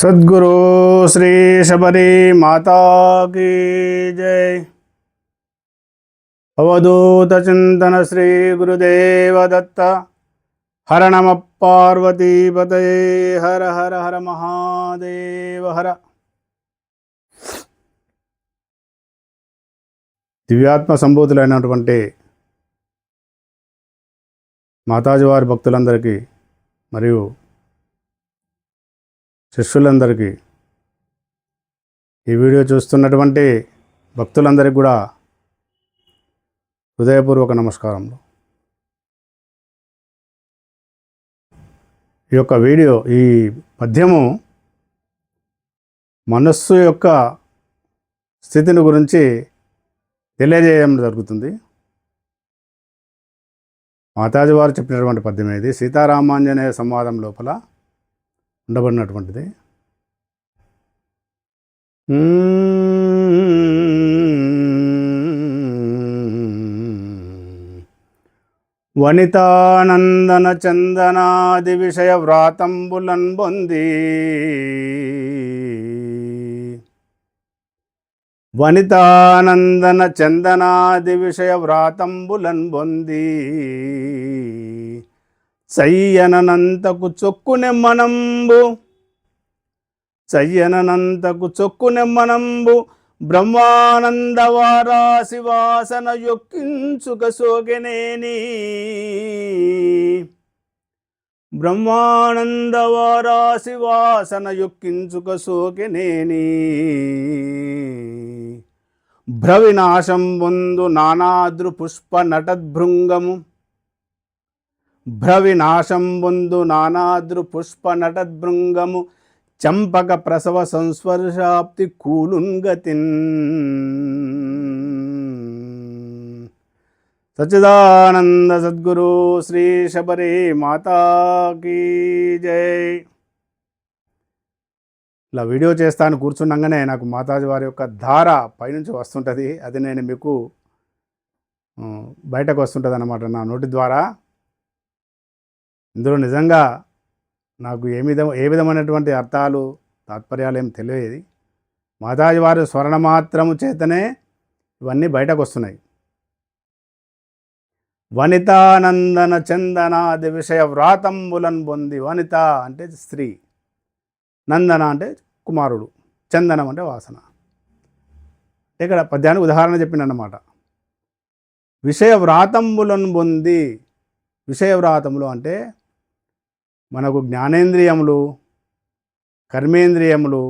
सद्गुरु श्री शबरी माता की जय। अवधूत चिंतन श्री गुरुदेव दत्त। हर नम पार्वती पतये हर हर हर महादेव हर। దివ్యాత్మ సంభూతులైనటువంటి మాతాజీ వారి భక్తులందరికీ మరియు శిష్యులందరికీ ఈ వీడియో చూస్తున్నటువంటి భక్తులందరికీ కూడా హృదయపూర్వక నమస్కారములు. ఈ యొక్క వీడియో, ఈ పద్యము మనస్సు యొక్క స్థితిని గురించి తెలియజేయడం జరుగుతుంది. మాతాజీ వారు చెప్పినటువంటి పద్యం ఇది. సీతారామాంజనేయ సంవాదం లోపల ఉండబడినటువంటిది. వనితానందన చందనాది విషయ వ్రాతంబులన్ బొంది, వనితానందన చందనాది విషయ వ్రాతంబులన్ బొంది, చయ్యనంతకు చొక్కునెమ్మనంబు, చయ్యనంతకు చొక్కునెమ్మనంబు, బ్రహ్మానందవారాసి వాసన యొక్కించుక సోగెనేని, బ్రహ్మానందవారాసి వాసన యొక్కించుక సోగెనేని, భ్రవినాశం బొందు నానాద్రు పుష్ప నటద్భృంగము, భ్రవినాశం బొందు నానాద్రు పుష్ప నటద్భృంగము, చంపక ప్రసవ సంస్పర్శాప్తి కూలున్గతిన్. సచ్చిదానంద సద్గురు శ్రీ శబరి మాతా కీ జై. ఇలా వీడియో చేస్తాను కూర్చున్నాగానే నాకు మాతాజీ వారి యొక్క ధార పైనుంచి వస్తుంటుంది. అది నేను మీకు బయటకు వస్తుంటుంది అన్నమాట, నా నోటి ద్వారా. ఇందులో నిజంగా నాకు ఏ విధమైనటువంటి అర్థాలు తాత్పర్యాలు ఏం తెలియదు. మాతాజీ వారి స్వర్ణమాత్రము చేతనే ఇవన్నీ బయటకు వస్తున్నాయి. వనితానందన చందనాది విషయ వ్రాతంబులన్ బొంది. వనిత అంటే స్త్రీ, నందన అంటే కుమారుడు, చందనం అంటే వాసన. ఇక్కడ పద్యానికి ఉదాహరణ చెప్పిందన్నమాట. విషయ వ్రాతంబులను పొంది. విషయ వ్రాతములు అంటే మనకు జ్ఞానేంద్రియములు, కర్మేంద్రియములు,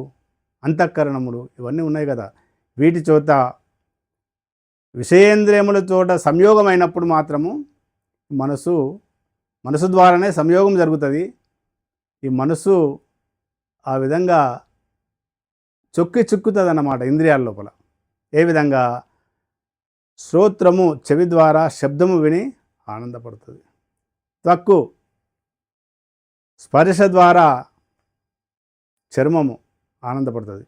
అంతఃకరణములు ఇవన్నీ ఉన్నాయి కదా. వీటి చోట విషయేంద్రియముల చోట సంయోగం అయినప్పుడు మాత్రము మనసు ద్వారానే సంయోగం జరుగుతుంది. ఈ మనసు ఆ విధంగా చిక్కుతుంది అన్నమాట ఇంద్రియాల లోపల. ఏ విధంగా? శ్రోత్రము చెవి ద్వారా శబ్దము విని ఆనందపడుతుంది. త్వక్కు స్పర్శ ద్వారా చర్మము ఆనందపడుతుంది.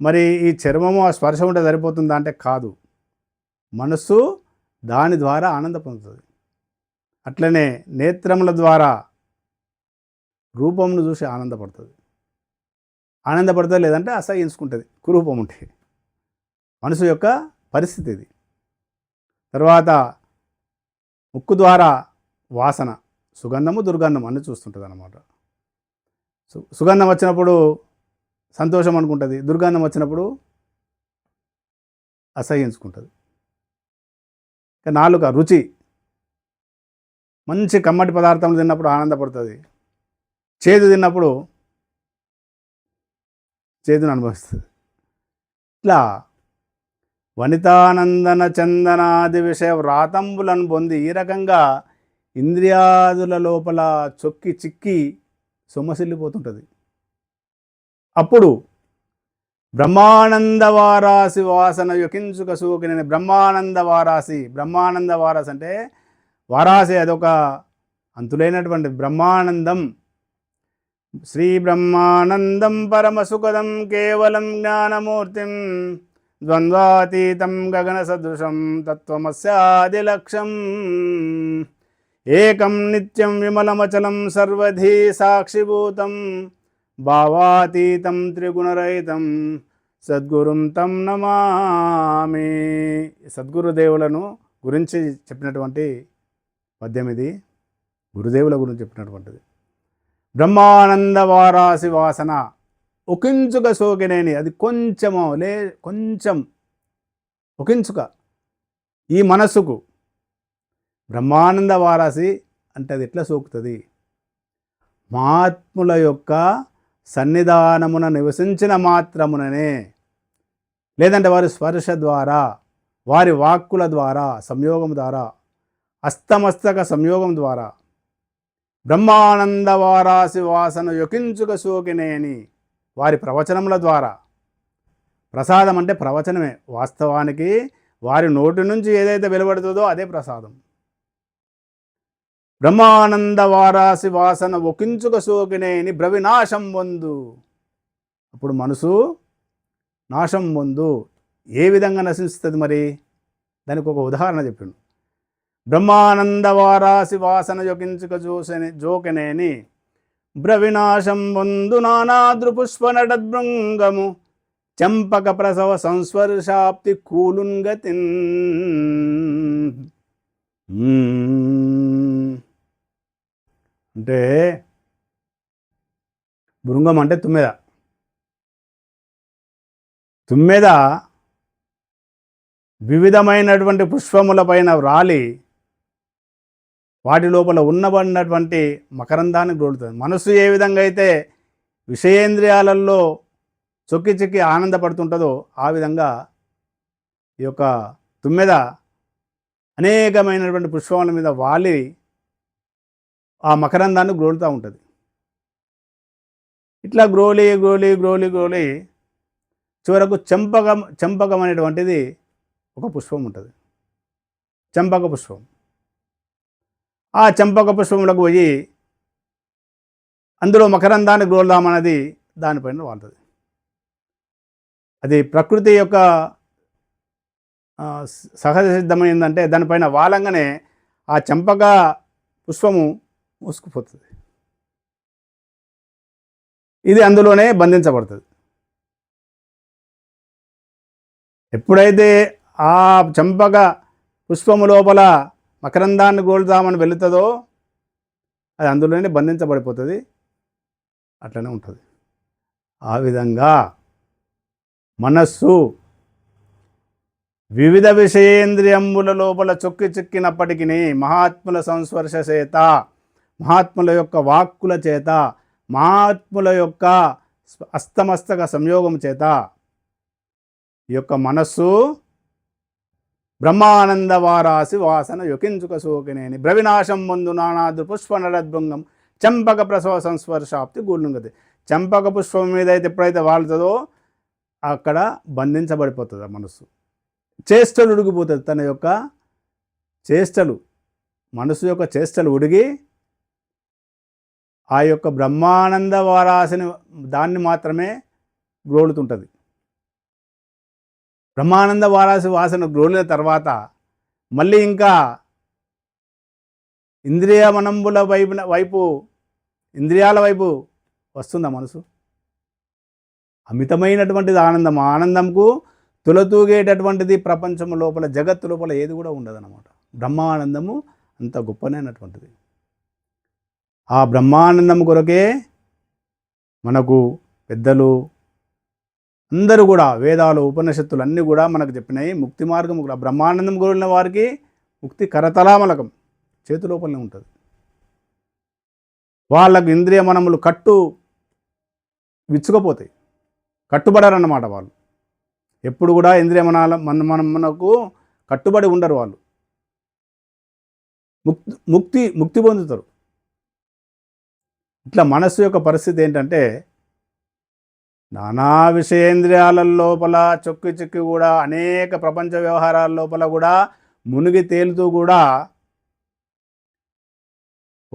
మరి ఈ చర్మము ఆ స్పర్శ ఉంటే సరిపోతుందా అంటే కాదు, మనస్సు దాని ద్వారా ఆనంద పొందుతుంది. అట్లనే నేత్రముల ద్వారా రూపమును చూసి ఆనందపడుతుంది. ఆనందపడుతుంది లేదంటే అసహించుకుంటుంది కురూపం ఉంటే. మనసు యొక్క పరిస్థితి ఇది. తర్వాత ముక్కు ద్వారా వాసన, సుగంధము దుర్గంధం అన్నీ చూస్తుంటుంది అన్నమాట. సుగంధం వచ్చినప్పుడు సంతోషం అనుకుంటుంది, దుర్గంధం వచ్చినప్పుడు అసహించుకుంటుంది. నాలుక రుచి, మంచి కమ్మటి పదార్థం తిన్నప్పుడు ఆనందపడుతుంది, చేదు తిన్నప్పుడు చేదును అనుభవిస్తుంది. ఇట్లా వనితానందన చందనాది విషయ వ్రాతంబులను పొంది ఈ రకంగా ఇంద్రియాదుల లోపల చొక్కి చిక్కి సొమ్మసిల్లిపోతుంటుంది. అప్పుడు బ్రహ్మానందవారాసి వాసన యొకించుక సూకినని. బ్రహ్మానందవారాసి అంటే వారాసి, అదొక అంతులైనటువంటి బ్రహ్మానందం. శ్రీ బ్రహ్మానందం పరమసుఖదం కేవలం జ్ఞానమూర్తిం, ద్వంద్వాతీతం గగన సదృశం తత్వమస్యాదిలక్ష్యం, ఏకం నిత్యం విమలమచలం సర్వధీ సాక్షిభూతం, భావాతీతం త్రిగుణరహితం సద్గురుం తం నమామి. సద్గురుదేవులను గురించి చెప్పినటువంటి పద్యం ఇది, గురుదేవుల గురించి చెప్పినటువంటిది. బ్రహ్మానంద వారాసి వాసన ఒకించుక సోకినేని, అది కొంచెము కొంచెం ఒకించుక ఈ మనస్సుకు బ్రహ్మానంద వారాసి అంటే అది ఎట్లా సోకుతుంది? మహాత్ముల యొక్క సన్నిధానమున నివసించిన మాత్రముననే, లేదంటే వారి స్పర్శ ద్వారా, వారి వాక్కుల ద్వారా, సంయోగం ద్వారా, అస్తమస్తక సంయోగం ద్వారా బ్రహ్మానంద వారాసి వాసన యొకించుక సోకినేని, వారి ప్రవచనముల ద్వారా. ప్రసాదం అంటే ప్రవచనమే, వాస్తవానికి వారి నోటి నుంచి ఏదైతే వెలువడుతుందో అదే ప్రసాదం. బ్రహ్మానంద వారాసి వాసన ఒకించుక సోకినేని బ్రవినాశం పొందు. అప్పుడు మనసు నాశం పొందు. ఏ విధంగా నశిస్తుంది మరి? దానికి ఒక ఉదాహరణ చెప్పిండు. బ్రహ్మానంద వారాసి వాసన యొకించుక జోకినేని బ్రవినాశం పొందు నానాద్రు పుష్ప నటద్భృంగము చంపక ప్రసవ సంస్పర్శాప్తి కూలున్గతిన్. అంటే భృంగం అంటే తుమ్మెద. తుమ్మెద వివిధమైనటువంటి పుష్పముల పైన రాలి వాటి లోపల ఉన్నబడినటువంటి మకరందాన్ని గ్రోలుతుంది. మనసు ఏ విధంగా అయితే విషయేంద్రియాలలో చొక్కి చిక్కి ఆనందపడుతుంటుందో ఆ విధంగా ఈ యొక్క తుమ్మెద అనేకమైనటువంటి పుష్పముల మీద వాలి ఆ మకరందాన్ని గ్రోలుతూ ఉంటుంది. ఇట్లా గ్రోలి గ్రోలి గ్రోలి గ్రోలి చివరకు చంపకం అనేటువంటిది ఒక పుష్పం ఉంటుంది, చంపక పుష్పం. ఆ చంపక పుష్పములకు పోయి అందులో మకరందాన్ని గ్రోల్దామన్నది దానిపైన వాళ్తుంది. అది ప్రకృతి యొక్క సహజ సిద్ధమైందంటే దానిపైన వాలంగానే ఆ చంపక పుష్పము మూసుకుపోతుంది. ఇది అందులోనే బంధించబడుతుంది. ఎప్పుడైతే ఆ చంపక పుష్పము లోపల మకరందాన్ని గోల్దామని వెళుతుందో అది అందులోనే బంధించబడిపోతుంది, అట్లనే ఉంటుంది. ఆ విధంగా మనస్సు వివిధ విషయేంద్రియముల లోపల చొక్కి చిక్కినప్పటికీ మహాత్ముల సంస్పర్శ చేత, మహాత్ముల యొక్క వాక్కుల చేత, మహాత్ముల యొక్క అస్తమస్తక సంయోగం చేత ఈ యొక్క మనస్సు బ్రహ్మానంద వారాసి వాసన యొకించుక సోకినేని బ్రవినాశం ముందు నానాదు పుష్ప నడద్భృంగం చంపక ప్రసవ సంస్పర్శాప్తి గూర్లుంగతి. చంపక పుష్పం మీద అయితే ఎప్పుడైతే వాళ్తుందో అక్కడ బంధించబడిపోతుంది ఆ మనస్సు. చేష్టలు ఉడిగిపోతుంది. తన యొక్క చేష్టలు, మనసు యొక్క చేష్టలు ఉడిగి ఆ యొక్క బ్రహ్మానంద వారాసిని దాన్ని మాత్రమే గ్రోలుతుంటుంది. బ్రహ్మానంద వారాసి వాసన గ్రోలిన తర్వాత మళ్ళీ ఇంకా ఇంద్రియ మనంబుల వైపు ఇంద్రియాల వైపు వస్తుందా మనసు? అమితమైనటువంటిది ఆనందం. ఆనందంకు తులతూగేటటువంటిది ప్రపంచం లోపల, జగత్తు లోపల ఏది కూడా ఉండదన్నమాట. బ్రహ్మానందము అంత గొప్పనైనటువంటిది. ఆ బ్రహ్మానందం కొరకే మనకు పెద్దలు అందరూ కూడా వేదాలు ఉపనిషత్తులు అన్నీ కూడా మనకు చెప్పినాయి. ముక్తి మార్గం బ్రహ్మానందం గురిన వారికి ముక్తి కరతలామలకం చేతి లోపలనే ఉంటుంది. వాళ్ళకు ఇంద్రియ మనములు విచ్చుకపోతాయి, కట్టుబడారన్నమాట. వాళ్ళు ఎప్పుడు కూడా ఇంద్రియ మనకు కట్టుబడి ఉండరు. వాళ్ళు ముక్తి పొందుతారు. ఇట్లా మనస్సు యొక్క పరిస్థితి ఏంటంటే నానా విషయేంద్రియాల లోపల చొక్కి చిక్కి కూడా అనేక ప్రపంచ వ్యవహారాల లోపల కూడా మునిగి తేలుతూ కూడా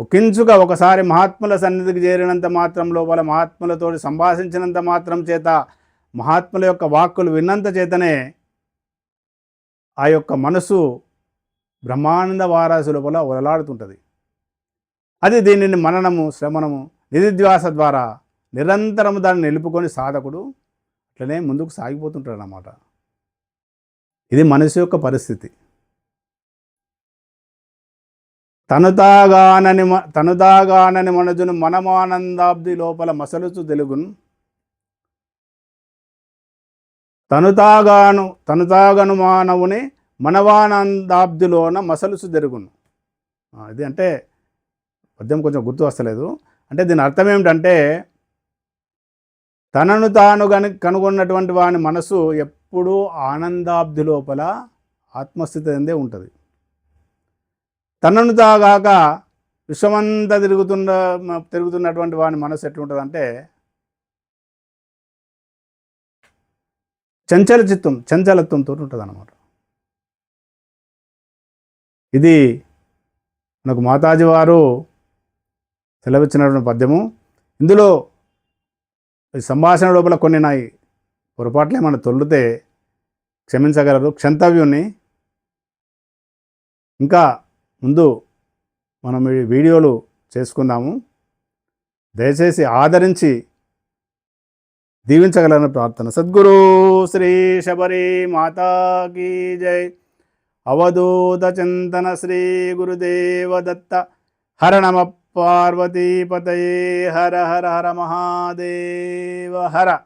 ఒకించుక ఒకసారి మహాత్ముల సన్నిధికి చేరినంత మాత్రం లోపల, మహాత్ములతో సంభాషించినంత మాత్రం చేత, మహాత్ముల యొక్క వాక్కులు విన్నంత చేతనే ఆ యొక్క మనసు బ్రహ్మానంద వారాసి లోపల ఉలలాడుతుంటుంది. అది దీనిని మననము, శ్రవణము, నిధిధ్యాస ద్వారా నిరంతరం దాన్ని నిలుపుకొని సాధకుడు అట్లనే ముందుకు సాగిపోతుంటాడు అన్నమాట. ఇది మనిషి యొక్క పరిస్థితి. తనుతాగానని మనజును మనమానందాబ్ది లోపల మసలుచు తెలుగును. తనుతాగను మానవుని మనవానందాబ్దిలోన మసలుచు జరుగును. ఇది అంటే పద్యం కొంచెం గుర్తు వస్తలేదు. అంటే దీని అర్థం ఏమిటంటే, తనను తాను కనుగొన్నటువంటి వాని మనసు ఎప్పుడూ ఆనందాబ్ది లోపల ఆత్మస్థితి అందే ఉంటుంది. తనను తాగాక విశ్వమంతా తిరుగుతున్నటువంటి వాని మనసు ఎట్లుంటుందంటే చంచలత్వంతో ఉంటుంది అన్నమాట. ఇది మనకు మాతాజీ వారు సెలవిచ్చినటువంటి పద్యము. ఇందులో ఈ సంభాషణ లోపల కొన్ని నాయి పొరపాట్లు ఏమైనా తొల్లితే క్షమించగలరు, క్షంతవ్యుని. ఇంకా ముందు మనం ఈ వీడియోలు చేసుకుందాము. దయచేసి ఆదరించి దీవించగలరని ప్రార్థన. సద్గురు శ్రీ శబరి మాతాకి జై. అవధూత చింతన శ్రీ గురుదేవ దత్త. హర నమ పార్వతీపతయే. హర హర హర మహాదేవ హర.